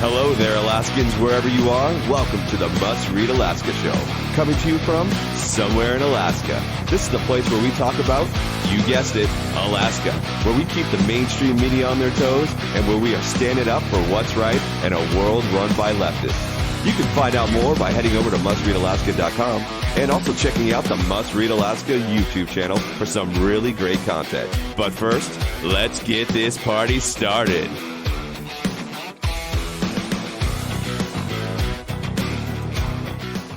Hello there, Alaskans, wherever you are. Welcome to the Must Read Alaska Show. Coming to you from somewhere in Alaska. This is the place where we talk about, you guessed it, Alaska. Where we keep the mainstream media on their toes and where we are standing up for what's right in a world run by leftists. You can find out more by heading over to mustreadalaska.com and also checking out the Must Read Alaska YouTube channel for some really great content. But first, let's get this party started.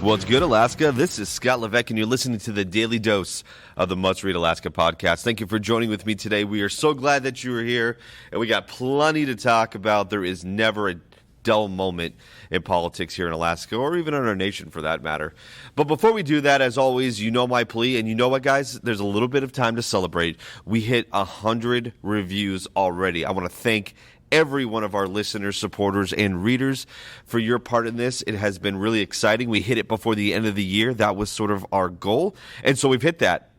What's good, Alaska? This is Scott Levesque, and you're listening to the Daily Dose of the Must Read Alaska podcast. Thank you for joining with me today. We are so glad that you are here, and we got plenty to talk about. There is never a dull moment in politics here in Alaska, or even in our nation for that matter. But before we do that, as always, you know my plea, and you know what, guys? There's a little bit of time to celebrate. We hit 100 reviews already. I want to thank every one of our listeners, supporters, and readers for your part in this. It has been really exciting. We hit it before the end of the year. That was sort of our goal, and so we've hit that.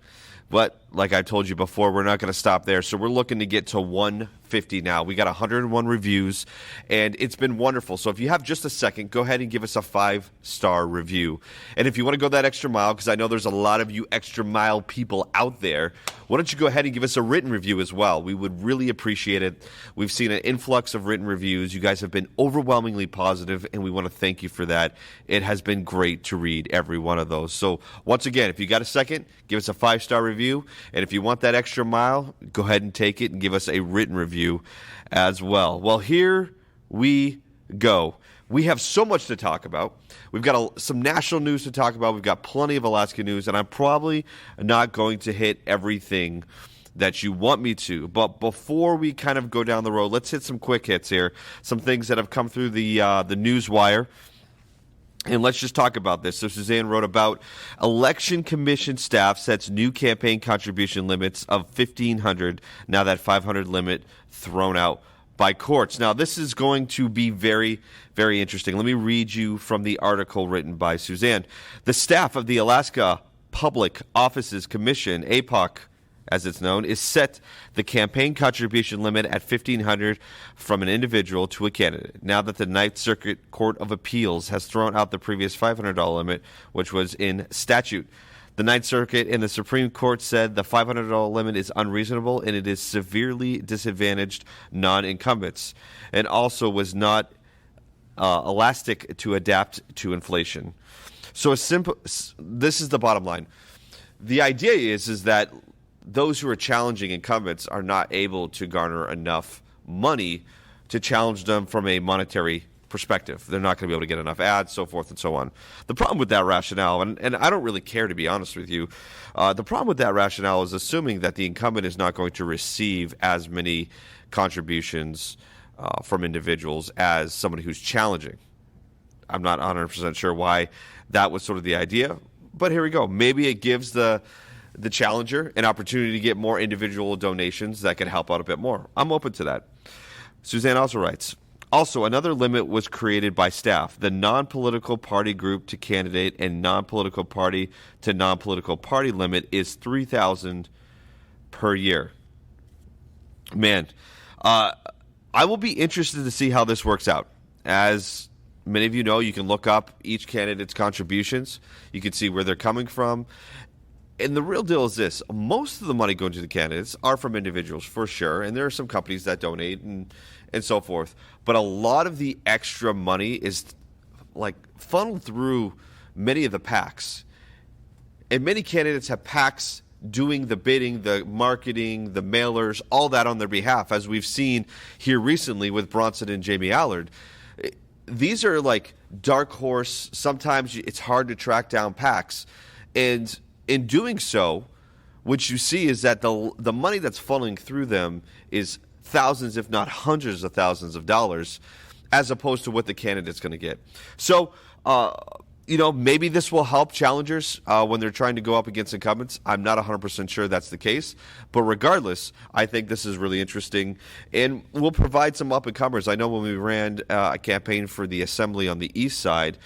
But like I told you before, we're not going to stop there. So we're looking to get to 150 now. We got 101 reviews, and it's been wonderful. So if you have just a second, go ahead and give us a 5-star review. And if you want to go that extra mile, because I know there's a lot of you extra mile people out there, why don't you go ahead and give us a written review as well? We would really appreciate it. We've seen an influx of written reviews. You guys have been overwhelmingly positive, and we want to thank you for that. It has been great to read every one of those. So once again, if you got a second, give us a 5-star review. And if you want that extra mile, go ahead and take it and give us a written review as well. Well, here we go. We have so much to talk about. We've got some national news to talk about. We've got plenty of Alaska news, and I'm probably not going to hit everything that you want me to. But before we kind of go down the road, let's hit some quick hits here, some things that have come through the news wire. And let's just talk about this. So Suzanne wrote about Election Commission staff sets new campaign contribution limits of $1,500. Now that $500 limit thrown out by courts. Now this is going to be very, very interesting. Let me read you from the article written by Suzanne. The staff of the Alaska Public Offices Commission, APOC, as it's known, is set the campaign contribution limit at $1,500 from an individual to a candidate. Now that the Ninth Circuit Court of Appeals has thrown out the previous $500 limit, which was in statute. The Ninth Circuit and the Supreme Court said the $500 limit is unreasonable and it is severely disadvantaged non-incumbents, and also was not elastic to adapt to inflation. So this is the bottom line. The idea is that those who are challenging incumbents are not able to garner enough money to challenge them from a monetary perspective. They're not going to be able to get enough ads, so forth and so on. The problem with that rationale, and I don't really care to be honest with you, the problem with that rationale is assuming that the incumbent is not going to receive as many contributions from individuals as somebody who's challenging. I'm not 100% sure why that was sort of the idea, but here we go. Maybe it gives the challenger an opportunity to get more individual donations that can help out a bit more. I'm open to that. Suzanne also writes, also, another limit was created by staff. The non-political party group to candidate and non-political party to non-political party limit is $3,000 per year. Man, I will be interested to see how this works out. As many of you know, you can look up each candidate's contributions. You can see where they're coming from. And the real deal is this. Most of the money going to the candidates are from individuals, for sure. And there are some companies that donate and so forth. But a lot of the extra money is like funneled through many of the PACs. And many candidates have PACs doing the bidding, the marketing, the mailers, all that on their behalf, as we've seen here recently with Bronson and Jamie Allard. These are like dark horse. Sometimes it's hard to track down PACs. And in doing so, what you see is that the money that's funneling through them is thousands, if not hundreds of thousands of dollars, as opposed to what the candidate's going to get. So, maybe this will help challengers when they're trying to go up against incumbents. I'm not 100% sure that's the case. But regardless, I think this is really interesting. And we'll provide some up-and-comers. I know when we ran a campaign for the assembly on the east side,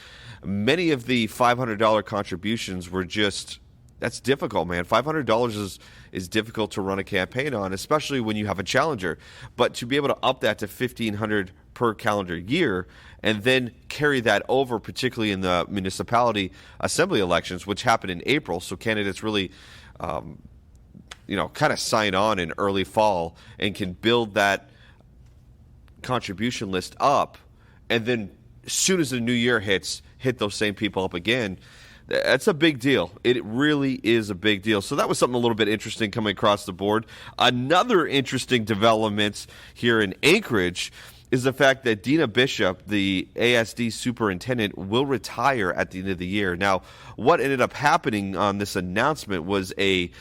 many of the $500 contributions were just – that's difficult, man. $500 is difficult to run a campaign on, especially when you have a challenger. But to be able to up that to $1,500 per calendar year and then carry that over, particularly in the municipality assembly elections, which happen in April. So candidates really, kind of sign on in early fall and can build that contribution list up, and then as soon as the new year hits, hit those same people up again. That's a big deal. It really is a big deal. So that was something a little bit interesting coming across the board. Another interesting development here in Anchorage is the fact that Dina Bishop, the ASD superintendent, will retire at the end of the year. Now, what ended up happening on this announcement was a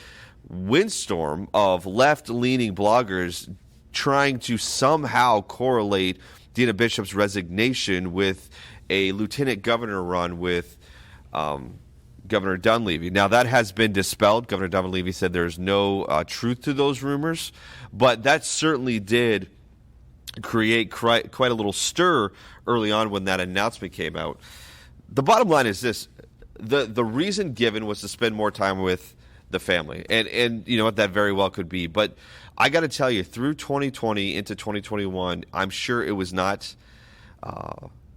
windstorm of left-leaning bloggers trying to somehow correlate Dina Bishop's resignation with a lieutenant governor run with Governor Dunleavy. Now, that has been dispelled. Governor Dunleavy said there's no truth to those rumors, but that certainly did create quite a little stir early on when that announcement came out. The bottom line is this. The reason given was to spend more time with the family, and you know what, that very well could be. But I got to tell you, through 2020 into 2021, I'm sure it was not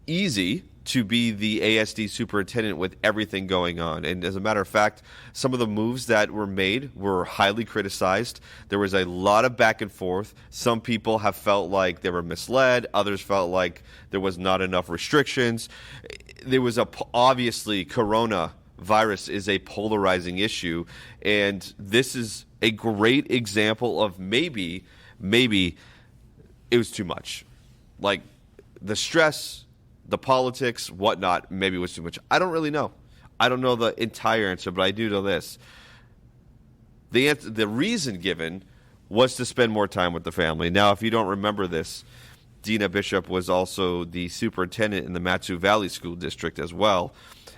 easy to be the ASD superintendent with everything going on. And as a matter of fact, some of the moves that were made were highly criticized. There was a lot of back and forth. Some people have felt like they were misled. Others felt like there was not enough restrictions. There was obviously coronavirus is a polarizing issue. And this is a great example of maybe it was too much. Like the stress, the politics, whatnot, maybe it was too much. I don't really know. I don't know the entire answer, but I do know this. The reason given was to spend more time with the family. Now, if you don't remember this, Dina Bishop was also the superintendent in the Matsu Valley School District as well.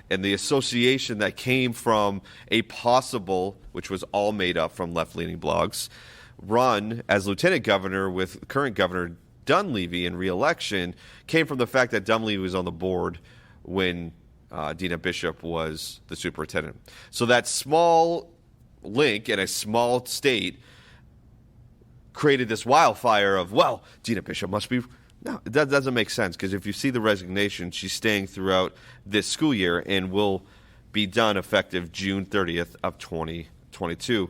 And the association that came from a possible, which was all made up from left-leaning blogs, run as lieutenant governor with current governor Dunleavy in re-election came from the fact that Dunleavy was on the board when Dina Bishop was the superintendent. So that small link in a small state created this wildfire of, well, Dina Bishop must be... No, that doesn't make sense, because if you see the resignation, she's staying throughout this school year and will be done effective June 30th of 2022.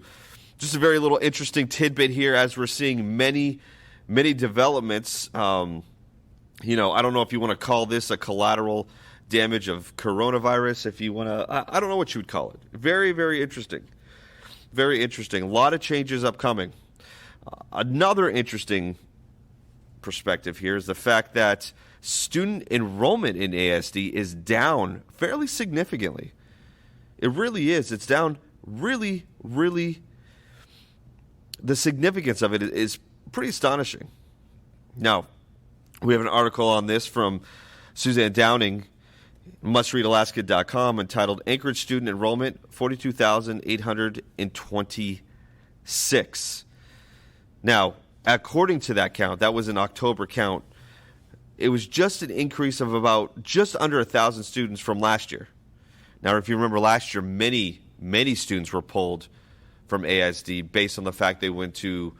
Just a very little interesting tidbit here as we're seeing many developments. I don't know if you want to call this a collateral damage of coronavirus. If you want to, I don't know what you would call it. Very, very interesting. Very interesting. A lot of changes upcoming. Another interesting perspective here is the fact that student enrollment in ASD is down fairly significantly. It really is. It's down really, really. The significance of it is pretty astonishing. Now, we have an article on this from Suzanne Downing, mustreadalaska.com, entitled Anchorage Student Enrollment 42,826. Now, according to that count, that was an October count, it was just an increase of about just under 1,000 students from last year. Now, if you remember last year, many students were pulled from ASD based on the fact they went to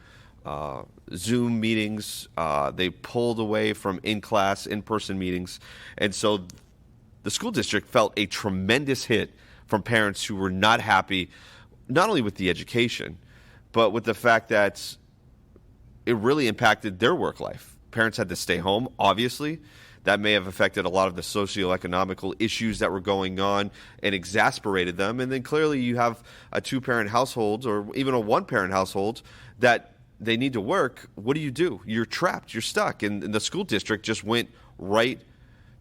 Zoom meetings. They pulled away from in-class, in-person meetings. And so the school district felt a tremendous hit from parents who were not happy, not only with the education, but with the fact that it really impacted their work life. Parents had to stay home, obviously. That may have affected a lot of the socioeconomical issues that were going on and exasperated them. And then clearly you have a two-parent household or even a one-parent household that they need to work. What do? You're trapped. You're stuck. And the school district just went right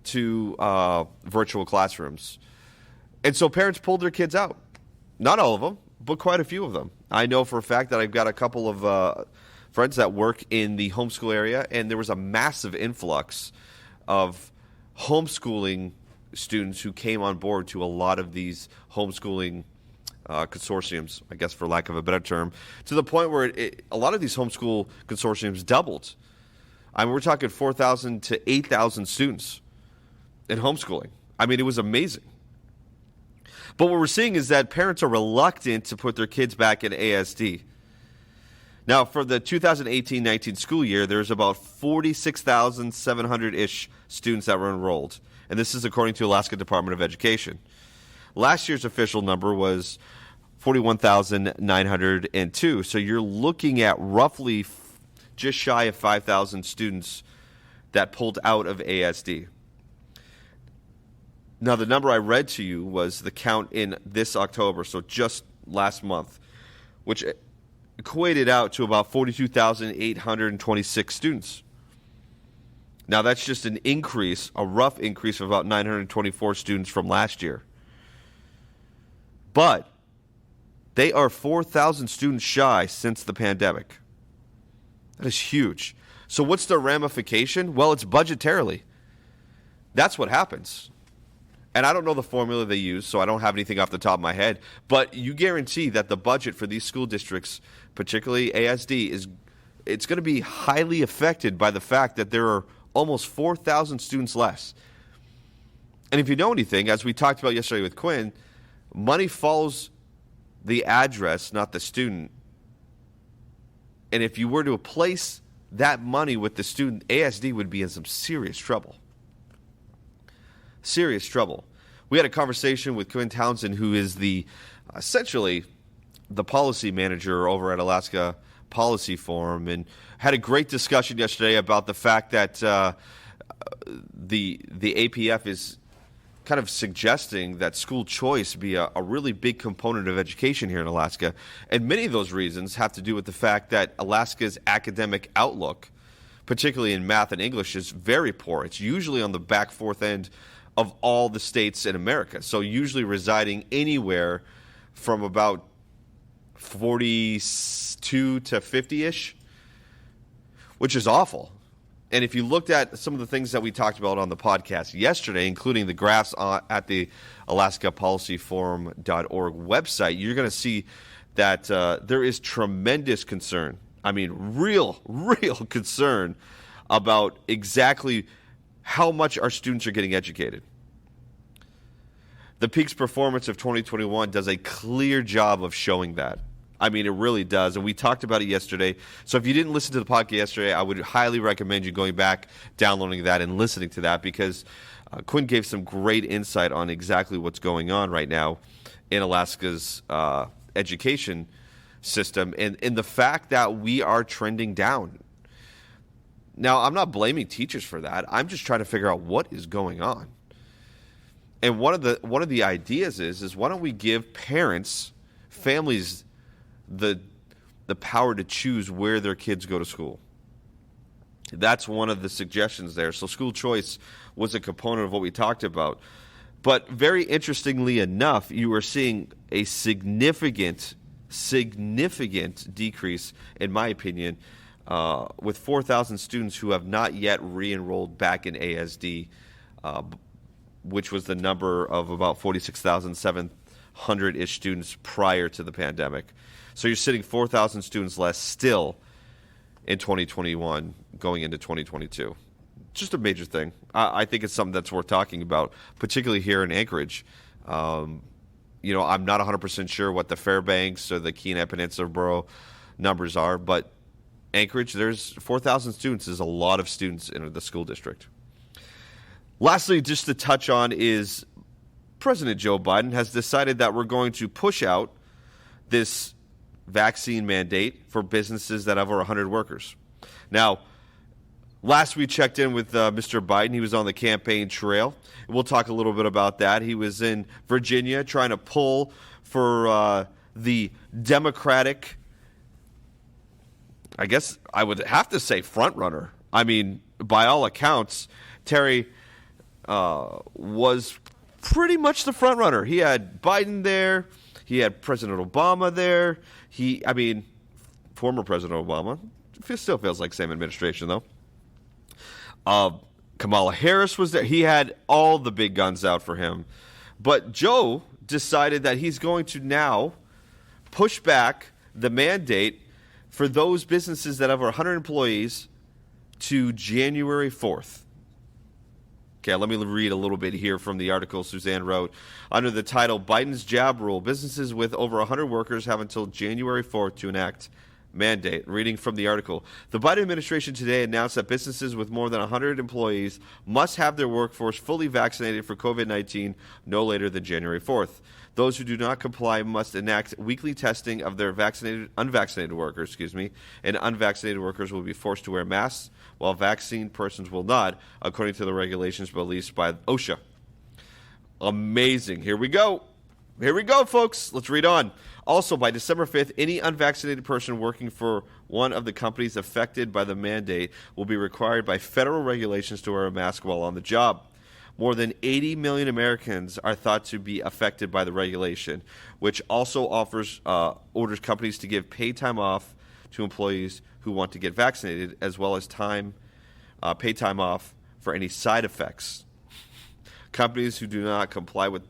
to virtual classrooms. And so parents pulled their kids out. Not all of them, but quite a few of them. I know for a fact that I've got a couple of friends that work in the homeschool area, and there was a massive influx of homeschooling students who came on board to a lot of these homeschooling consortiums, I guess for lack of a better term, to the point where a lot of these homeschool consortiums doubled. I mean, we're talking 4,000 to 8,000 students in homeschooling. I mean, it was amazing. But what we're seeing is that parents are reluctant to put their kids back in ASD. Now, for the 2018-19 school year, there's about 46,700-ish students that were enrolled. And this is according to Alaska Department of Education. Last year's official number was 41,902. So you're looking at roughly just shy of 5,000 students that pulled out of ASD. Now, the number I read to you was the count in this October, so just last month, which equated out to about 42,826 students. Now, that's just an increase, a rough increase of about 924 students from last year. But they are 4,000 students shy since the pandemic. That is huge. So what's the ramification? Well, it's budgetarily. That's what happens. And I don't know the formula they use, so I don't have anything off the top of my head. But you guarantee that the budget for these school districts, particularly ASD, it's going to be highly affected by the fact that there are almost 4,000 students less. And if you know anything, as we talked about yesterday with Quinn, money follows the address, not the student. And if you were to place that money with the student, ASD would be in some serious trouble. Serious trouble. We had a conversation with Quinn Townsend, who is essentially the policy manager over at Alaska Policy Forum, and had a great discussion yesterday about the fact that the APF is kind of suggesting that school choice be a really big component of education here in Alaska. And many of those reasons have to do with the fact that Alaska's academic outlook, particularly in math and English, is very poor. It's usually on the back fourth end of all the states in America. So usually residing anywhere from about 42 to 50-ish, which is awful. And if you looked at some of the things that we talked about on the podcast yesterday, including the graphs at the alaskapolicyforum.org website, you're going to see that there is tremendous concern. I mean, real concern about exactly how much our students are getting educated. The Peaks performance of 2021 does a clear job of showing that. I mean, it really does. And we talked about it yesterday. So if you didn't listen to the podcast yesterday, I would highly recommend you going back, downloading that, and listening to that, because Quinn gave some great insight on exactly what's going on right now in Alaska's education system and the fact that we are trending down. Now, I'm not blaming teachers for that. I'm just trying to figure out what is going on. And one of the ideas is why don't we give parents, families, the power to choose where their kids go to school. That's one of the suggestions there. So school choice was a component of what we talked about. But very interestingly enough, you are seeing a significant decrease, in my opinion, with 4,000 students who have not yet re-enrolled back in ASD, which was the number of about 46,700-ish students prior to the pandemic. So you're sitting 4,000 students less still in 2021 going into 2022. Just a major thing. I think it's something that's worth talking about, particularly here in Anchorage. I'm not 100% sure what the Fairbanks or the Kenai Peninsula Borough numbers are, but Anchorage, there's 4,000 students is a lot of students in the school district. Lastly, just to touch on is President Joe Biden has decided that we're going to push out this vaccine mandate for businesses that have over 100 workers. Now, last we checked in with Mr. Biden, he was on the campaign trail. We'll talk a little bit about that. He was in Virginia trying to pull for the Democratic, I guess I would have to say front runner. I mean, by all accounts, Terry was pretty much the front runner. He had Biden there. He had President Obama there. Former President Obama. It still feels like same administration, though. Kamala Harris was there. He had all the big guns out for him. But Joe decided that he's going to now push back the mandate for those businesses that have over 100 employees to January 4th. Okay, let me read a little bit here from the article Suzanne wrote. Under the title, Biden's Jab Rule, businesses with over 100 workers have until January 4th to enact mandate. Reading from the article, the Biden administration today announced that businesses with more than 100 employees must have their workforce fully vaccinated for COVID-19 no later than January 4th. Those who do not comply must enact weekly testing of their unvaccinated workers, and unvaccinated workers will be forced to wear masks, while vaccinated persons will not, according to the regulations released by OSHA. Amazing. Here we go. Here we go, folks. Let's read on. Also, by December 5th, any unvaccinated person working for one of the companies affected by the mandate will be required by federal regulations to wear a mask while on the job. More than 80 million Americans are thought to be affected by the regulation, which also orders companies to give paid time off to employees who want to get vaccinated, as well as paid time off for any side effects. Companies who do not comply with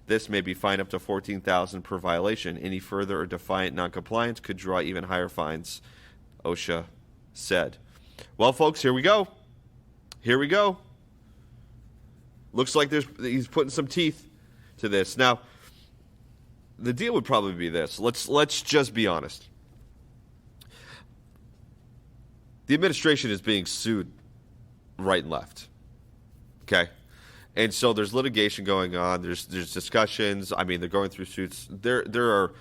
this may be fined up to $14,000 per violation. Any further or defiant noncompliance could draw even higher fines, OSHA said. Well, folks, here we go. Here we go. Looks like he's putting some teeth to this. Now, the deal would probably be this. Let's just be honest. The administration is being sued right and left. Okay? And so there's litigation going on. There's discussions. I mean, they're going through suits. There are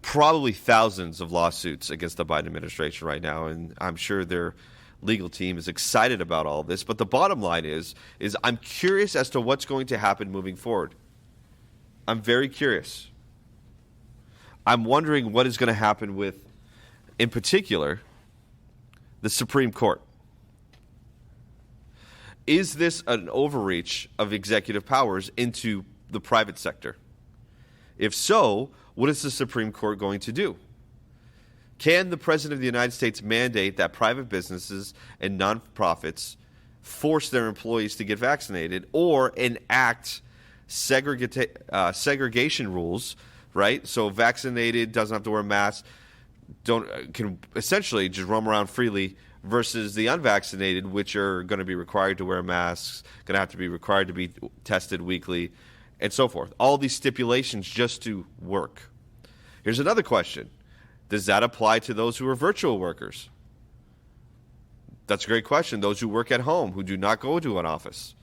probably thousands of lawsuits against the Biden administration right now, and I'm sure their legal team is excited about all of this. But the bottom line is I'm curious as to what's going to happen moving forward. I'm very curious. I'm wondering what is going to happen with, in particular, the Supreme Court. Is this an overreach of executive powers into the private sector? If so, what is the Supreme Court going to do? Can the President of the United States mandate that private businesses and nonprofits force their employees to get vaccinated, or enact segregation rules, right? So vaccinated doesn't have to wear masks, can essentially just roam around freely, versus the unvaccinated, which are going to be required to wear masks, going to have to be required to be tested weekly, and so forth. All these stipulations just to work. Here's another question. Does that apply to those who are virtual workers? That's a great question. Those who work at home, who do not go to an office.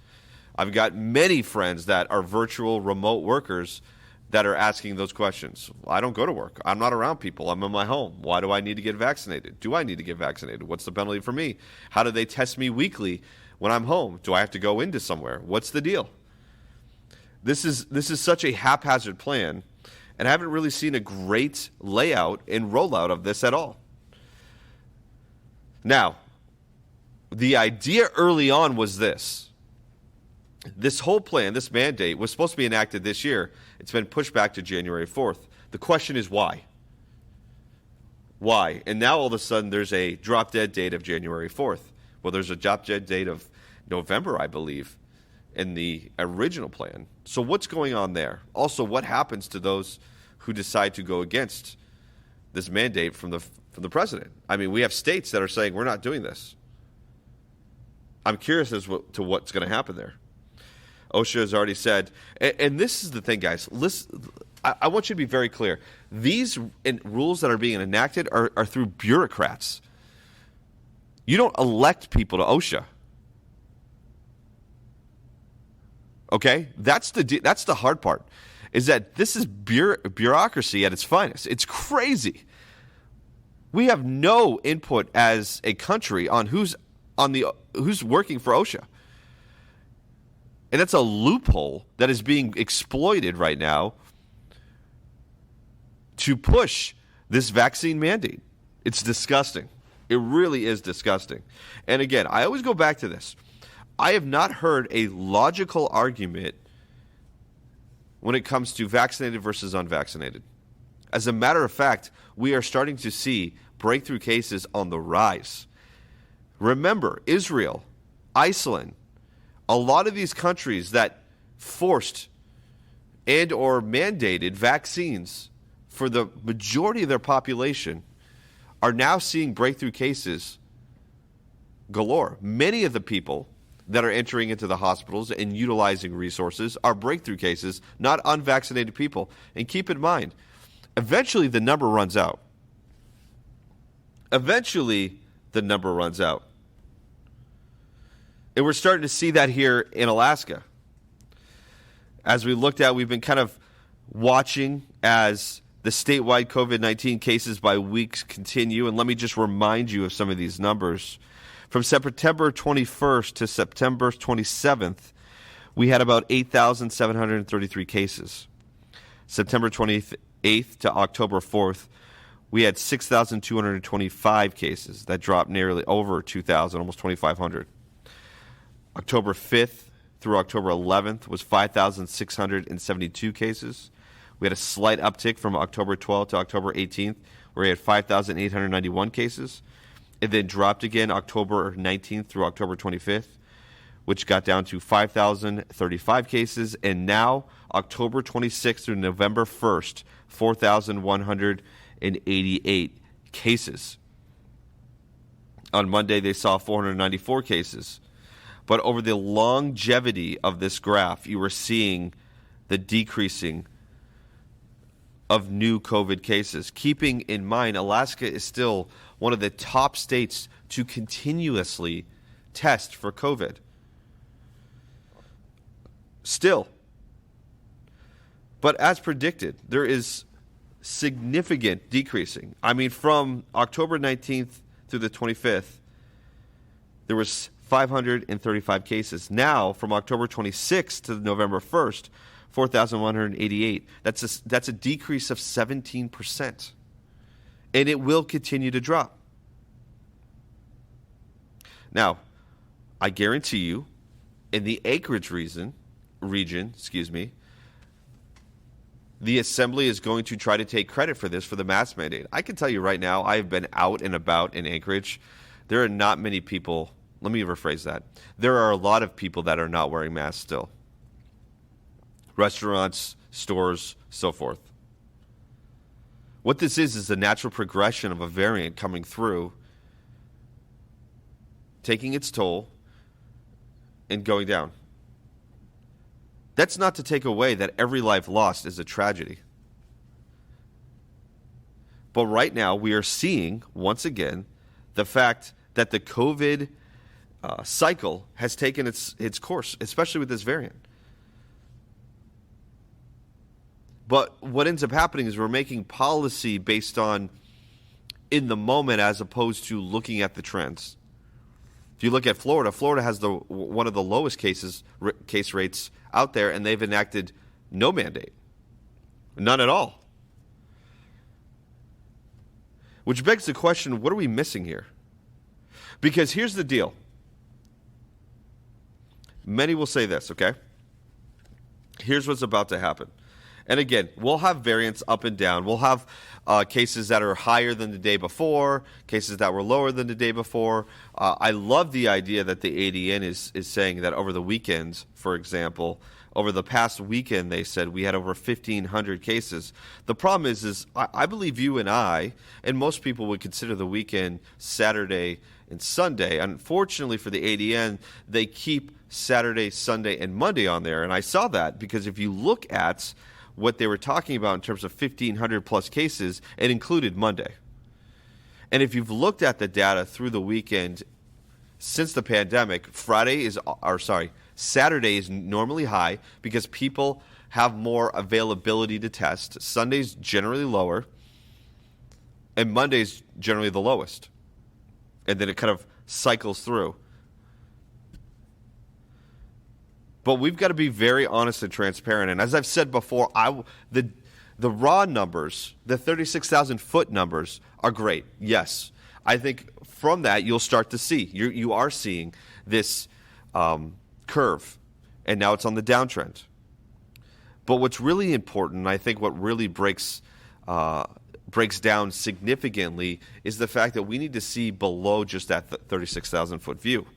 I've got many friends that are virtual remote workers that are asking those questions. I don't go to work. I'm not around people. I'm in my home. Why do I need to get vaccinated? Do I need to get vaccinated? What's the penalty for me? How do they test me weekly when I'm home? Do I have to go into somewhere? What's the deal? This is such a haphazard plan, and I haven't really seen a great layout and rollout of this at all. Now, the idea early on was this. This whole plan, this mandate, was supposed to be enacted this year. It's been pushed back to January 4th. The question is why? Why? And now all of a sudden there's a drop-dead date of January 4th. Well, there's a drop-dead date of November, I believe, in the original plan. So what's going on there? Also, what happens to those who decide to go against this mandate from the president? I mean, we have states that are saying we're not doing this. I'm curious as to what's going to happen there. OSHA has already said, and this is the thing, guys. Listen, I want you to be very clear. These rules that are being enacted are through bureaucrats. You don't elect people to OSHA. Okay? That's the hard part, is that this is bureaucracy at its finest. It's crazy. We have no input as a country on who's working for OSHA. And that's a loophole that is being exploited right now to push this vaccine mandate. It's disgusting. It really is disgusting. And again, I always go back to this. I have not heard a logical argument when it comes to vaccinated versus unvaccinated. As a matter of fact, we are starting to see breakthrough cases on the rise. Remember, Israel, Iceland, a lot of these countries that forced and or mandated vaccines for the majority of their population are now seeing breakthrough cases galore. Many of the people that are entering into the hospitals and utilizing resources are breakthrough cases, not unvaccinated people. And keep in mind, eventually the number runs out. Eventually, the number runs out. And we're starting to see that here in Alaska. As we looked at, we've been kind of watching as the statewide COVID-19 cases by weeks continue. And let me just remind you of some of these numbers. From September 21st to September 27th, we had about 8,733 cases. September 28th to October 4th, we had 6,225 cases. That dropped nearly over 2,000, almost 2,500. October 5th through October 11th was 5,672 cases. We had a slight uptick from October 12th to October 18th, where we had 5,891 cases. It then dropped again October 19th through October 25th, which got down to 5,035 cases. And now, October 26th through November 1st, 4,188 cases. On Monday, they saw 494 cases. But over the longevity of this graph, you were seeing the decreasing of new COVID cases. Keeping in mind, Alaska is still one of the top states to continuously test for COVID. Still. But as predicted, there is significant decreasing. I mean, from October 19th through the 25th, there was 535 cases. Now, from October 26th to November 1st, 4,188. That's a decrease of 17%. And it will continue to drop. Now, I guarantee you, in the Anchorage region, the Assembly is going to try to take credit for this, for the mask mandate. I can tell you right now, I have been out and about in Anchorage. There are not many people. Let me rephrase that. There are a lot of people that are not wearing masks still. Restaurants, stores, so forth. What this is the natural progression of a variant coming through, taking its toll, and going down. That's not to take away that every life lost is a tragedy. But right now, we are seeing, once again, the fact that the COVID cycle has taken its course, especially with this variant. But what ends up happening is we're making policy based on in the moment as opposed to looking at the trends. If you look at Florida, Florida has one of the lowest case rates out there, and they've enacted no mandate. None at all. Which begs the question, what are we missing here? Because here's the deal. Many will say this, okay? Here's what's about to happen. And again, we'll have variants up and down. We'll have cases that are higher than the day before, cases that were lower than the day before. I love the idea that the ADN is saying that over the weekends, for example, over the past weekend, they said we had over 1,500 cases. The problem is I believe you and I, and most people would consider the weekend Saturday and Sunday. Unfortunately for the ADN, they keep Saturday, Sunday, and Monday on there. And I saw that because if you look at what they were talking about in terms of 1,500 plus cases, it included Monday. And if you've looked at the data through the weekend since the pandemic, Saturday is normally high because people have more availability to test. Sunday's generally lower, and Monday's generally the lowest. And then it kind of cycles through. But we've got to be very honest and transparent. And as I've said before, the raw numbers, the 36,000 foot numbers are great. Yes. I think from that you'll start to see. You are seeing this curve. And now it's on the downtrend. But what's really important, and I think what really breaks down significantly, is the fact that we need to see below just that 36,000 foot view.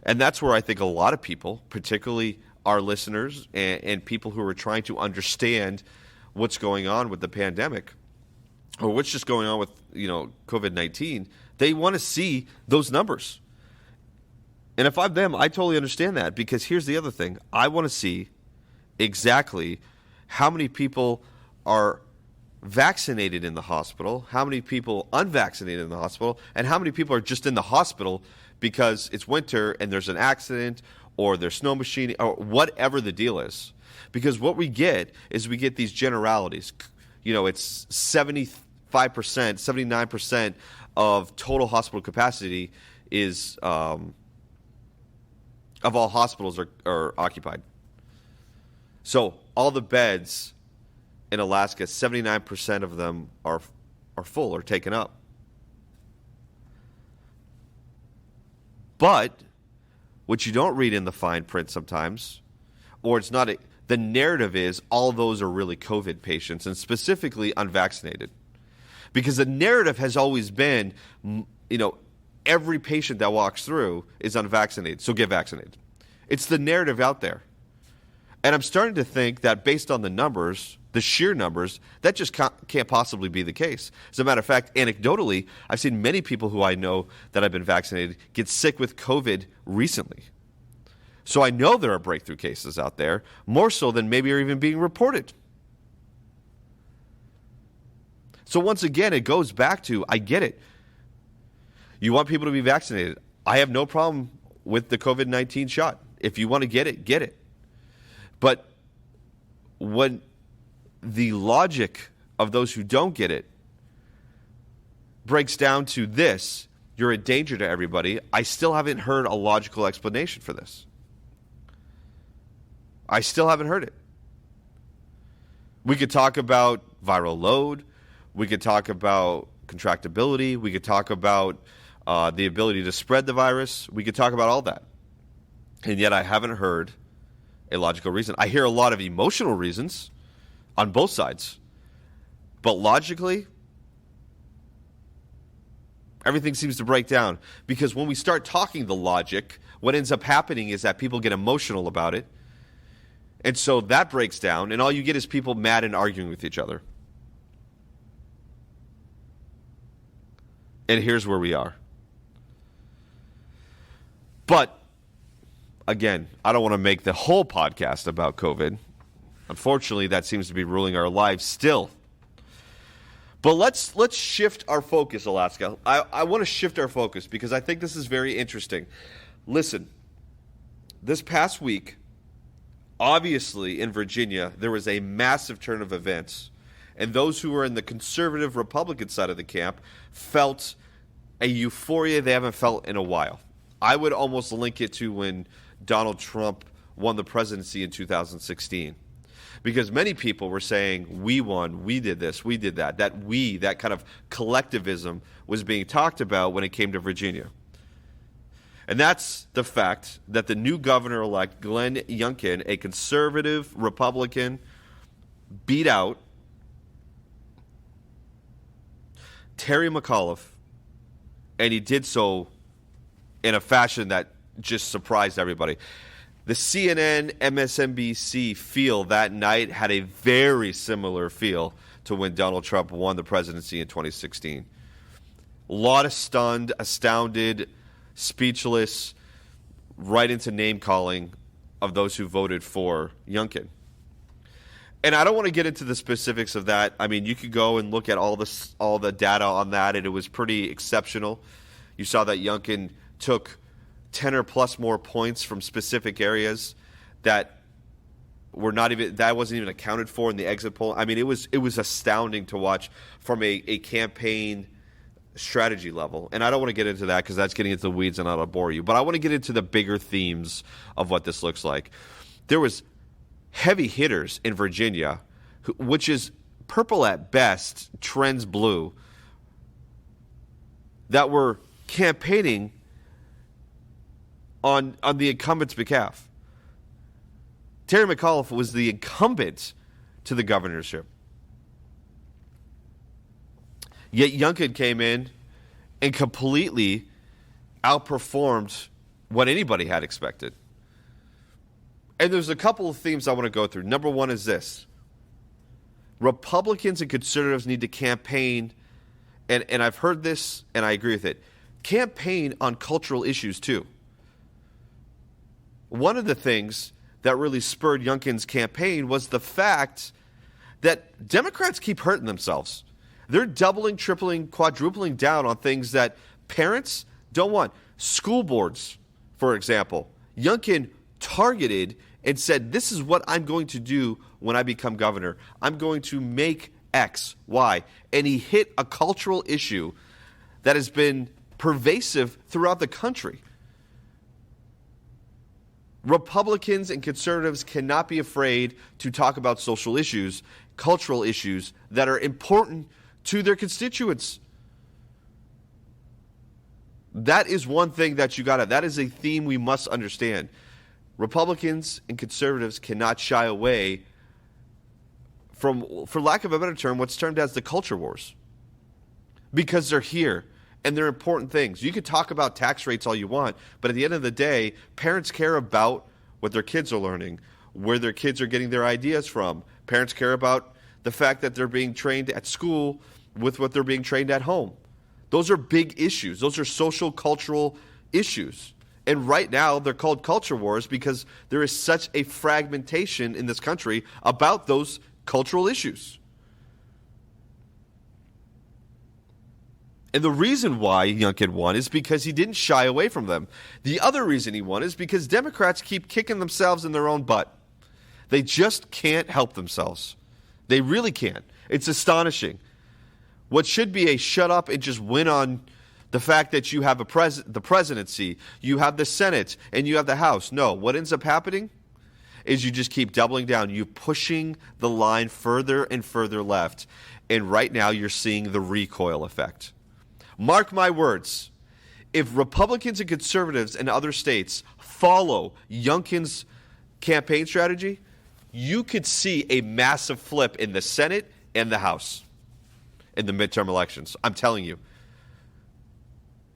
And that's where I think a lot of people, particularly our listeners and people who are trying to understand what's going on with the pandemic or what's just going on with, COVID-19, they want to see those numbers. And if I'm them, I totally understand that, because here's the other thing. I want to see exactly how many people are vaccinated in the hospital, how many people unvaccinated in the hospital, and how many people are just in the hospital because it's winter and there's an accident or there's snow machining or whatever the deal is. Because what we get is we get these generalities. It's 75%, 79% of total hospital capacity is of all hospitals are occupied. So all the beds in Alaska, 79% of them are full or taken up. But what you don't read in the fine print sometimes, or it's not the narrative is all those are really COVID patients, and specifically unvaccinated. Because the narrative has always been, every patient that walks through is unvaccinated, so get vaccinated. It's the narrative out there. And I'm starting to think that based on the numbers, the sheer numbers, that just can't possibly be the case. As a matter of fact, anecdotally, I've seen many people who I know that have been vaccinated get sick with COVID recently. So I know there are breakthrough cases out there, more so than maybe are even being reported. So once again, it goes back to, I get it. You want people to be vaccinated. I have no problem with the COVID-19 shot. If you want to get it, get it. But when the logic of those who don't get it breaks down to this, you're a danger to everybody, I still haven't heard a logical explanation for this. I still haven't heard it. We could talk about viral load. We could talk about contractability. We could talk about the ability to spread the virus. We could talk about all that. And yet I haven't heard a logical reason. I hear a lot of emotional reasons on both sides. But logically, everything seems to break down. Because when we start talking the logic, what ends up happening is that people get emotional about it. And so that breaks down, and all you get is people mad and arguing with each other. And here's where we are. But, again, I don't want to make the whole podcast about COVID. Unfortunately, that seems to be ruling our lives still. But let's shift our focus, Alaska. I want to shift our focus because I think this is very interesting. Listen, this past week, obviously in Virginia, there was a massive turn of events. And those who were in the conservative Republican side of the camp felt a euphoria they haven't felt in a while. I would almost link it to when Donald Trump won the presidency in 2016. Because many people were saying, we won, we did this, we did that. That kind of collectivism was being talked about when it came to Virginia. And that's the fact that the new governor-elect, Glenn Youngkin, a conservative Republican, beat out Terry McAuliffe, and he did so in a fashion that just surprised everybody. The CNN, MSNBC feel that night had a very similar feel to when Donald Trump won the presidency in 2016. A lot of stunned, astounded, speechless, right into name-calling of those who voted for Youngkin. And I don't want to get into the specifics of that. I mean, you could go and look at all the data on that, and it was pretty exceptional. You saw that Youngkin took 10 or plus more points from specific areas that wasn't even accounted for in the exit poll. I mean, it was astounding to watch from a campaign strategy level. And I don't want to get into that because that's getting into the weeds and I'll bore you. But I want to get into the bigger themes of what this looks like. There was heavy hitters in Virginia, which is purple at best, trends blue, that were campaigning on the incumbent's behalf. Terry McAuliffe was the incumbent to the governorship. Yet Youngkin came in and completely outperformed what anybody had expected. And there's a couple of themes I want to go through. Number one is this. Republicans and conservatives need to campaign, and I've heard this and I agree with it, campaign on cultural issues too. One of the things that really spurred Youngkin's campaign was the fact that Democrats keep hurting themselves. They're doubling, tripling, quadrupling down on things that parents don't want. School boards, for example. Youngkin targeted and said, this is what I'm going to do when I become governor. I'm going to make X, Y. And he hit a cultural issue that has been pervasive throughout the country. Republicans and conservatives cannot be afraid to talk about social issues, cultural issues that are important to their constituents. That is one thing that that is a theme we must understand. Republicans and conservatives cannot shy away from, for lack of a better term, what's termed as the culture wars. Because they're here and they're important things. You could talk about tax rates all you want, but at the end of the day, parents care about what their kids are learning, where their kids are getting their ideas from. Parents care about the fact that they're being trained at school with what they're being trained at home. Those are big issues. Those are social, cultural issues. And right now, they're called culture wars because there is such a fragmentation in this country about those cultural issues. And the reason why Youngkin won is because he didn't shy away from them. The other reason he won is because Democrats keep kicking themselves in their own butt. They just can't help themselves. They really can't. It's astonishing. What should be a shut up and just win on the fact that you have the presidency, you have the Senate, and you have the House. No, what ends up happening is you just keep doubling down. You're pushing the line further and further left. And right now you're seeing the recoil effect. Mark my words. If Republicans and conservatives in other states follow Youngkin's campaign strategy, you could see a massive flip in the Senate and the House in the midterm elections. I'm telling you.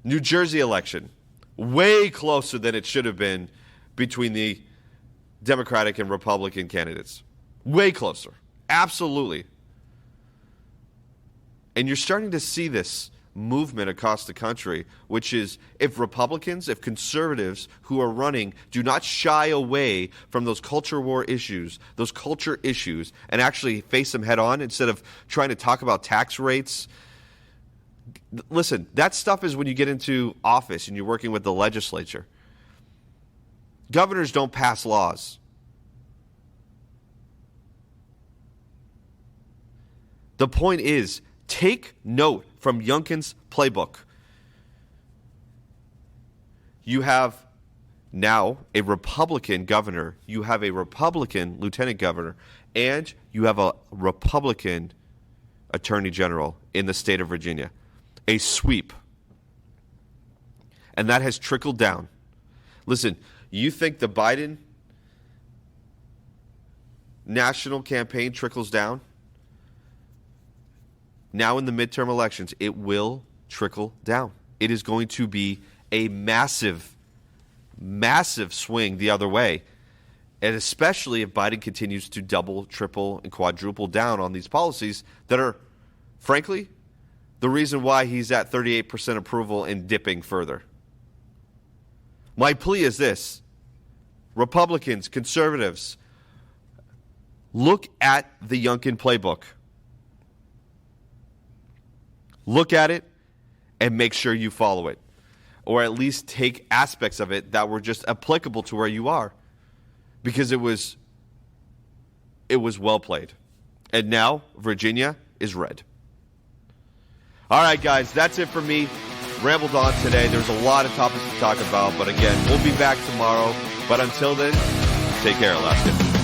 New Jersey election, way closer than it should have been between the Democratic and Republican candidates. Way closer. Absolutely. And you're starting to see this movement across the country, which is if Republicans, if conservatives who are running do not shy away from those culture war issues, those culture issues, and actually face them head on instead of trying to talk about tax rates. Listen, that stuff is when you get into office and you're working with the legislature. Governors don't pass laws. The point is, take note from Youngkin's playbook. You have now a Republican governor, you have a Republican lieutenant governor, and you have a Republican attorney general in the state of Virginia. A sweep. And that has trickled down. Listen, you think the Biden national campaign trickles down? Now in the midterm elections, it will trickle down. It is going to be a massive, massive swing the other way. And especially if Biden continues to double, triple, and quadruple down on these policies that are, frankly, the reason why he's at 38% approval and dipping further. My plea is this. Republicans, conservatives, look at the Youngkin playbook. Look at it and make sure you follow it. Or at least take aspects of it that were just applicable to where you are. Because it was well played. And now Virginia is red. All right, guys, that's it for me. Rambled on today. There's a lot of topics to talk about. But again, we'll be back tomorrow. But until then, take care, Alaska.